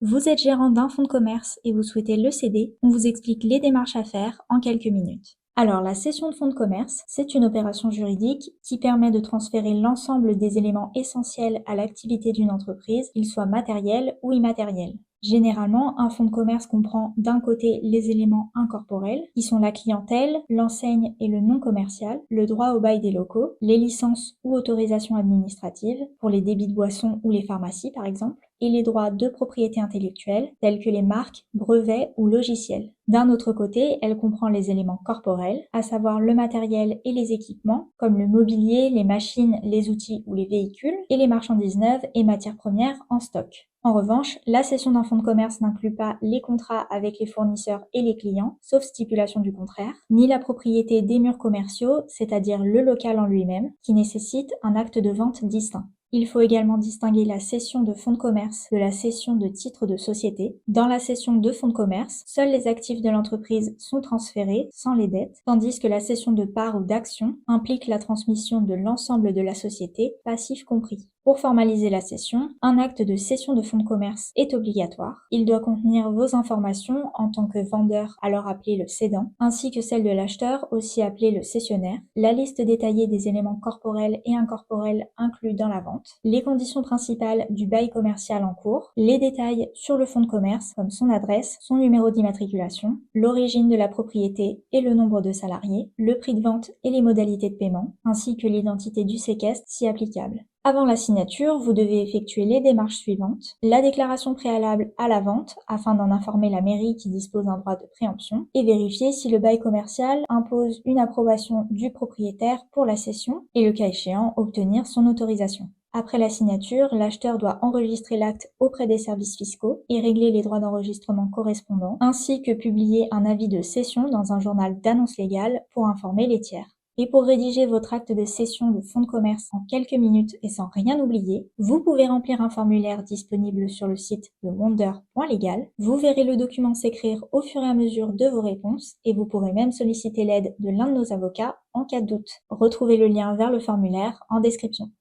Vous êtes gérant d'un fonds de commerce et vous souhaitez le céder, on vous explique les démarches à faire en quelques minutes. Alors, la cession de fonds de commerce, c'est une opération juridique qui permet de transférer l'ensemble des éléments essentiels à l'activité d'une entreprise, qu'ils soient matériels ou immatériels. Généralement, un fonds de commerce comprend d'un côté les éléments incorporels, qui sont la clientèle, l'enseigne et le nom commercial, le droit au bail des locaux, les licences ou autorisations administratives, pour les débits de boissons ou les pharmacies par exemple, et les droits de propriété intellectuelle, tels que les marques, brevets ou logiciels. D'un autre côté, elle comprend les éléments corporels, à savoir le matériel et les équipements, comme le mobilier, les machines, les outils ou les véhicules, et les marchandises neuves et matières premières en stock. En revanche, la cession d'un fonds de commerce n'inclut pas les contrats avec les fournisseurs et les clients, sauf stipulation du contraire, ni la propriété des murs commerciaux, c'est-à-dire le local en lui-même, qui nécessite un acte de vente distinct. Il faut également distinguer la cession de fonds de commerce de la cession de titres de société. Dans la cession de fonds de commerce, seuls les actifs de l'entreprise sont transférés, sans les dettes, tandis que la cession de parts ou d'actions implique la transmission de l'ensemble de la société, passifs compris. Pour formaliser la cession, un acte de cession de fonds de commerce est obligatoire. Il doit contenir vos informations en tant que vendeur, alors appelé le cédant, ainsi que celles de l'acheteur, aussi appelé le cessionnaire, la liste détaillée des éléments corporels et incorporels inclus dans la vente, les conditions principales du bail commercial en cours, les détails sur le fonds de commerce comme son adresse, son numéro d'immatriculation, l'origine de la propriété et le nombre de salariés, le prix de vente et les modalités de paiement, ainsi que l'identité du séquestre si applicable. Avant la signature, vous devez effectuer les démarches suivantes. La déclaration préalable à la vente, afin d'en informer la mairie qui dispose d'un droit de préemption, et vérifier si le bail commercial impose une approbation du propriétaire pour la cession, et le cas échéant, obtenir son autorisation. Après la signature, l'acheteur doit enregistrer l'acte auprès des services fiscaux et régler les droits d'enregistrement correspondants, ainsi que publier un avis de cession dans un journal d'annonce légale pour informer les tiers. Et pour rédiger votre acte de cession de fonds de commerce en quelques minutes et sans rien oublier, vous pouvez remplir un formulaire disponible sur le site de wonder.legal. Vous verrez le document s'écrire au fur et à mesure de vos réponses et vous pourrez même solliciter l'aide de l'un de nos avocats en cas de doute. Retrouvez le lien vers le formulaire en description.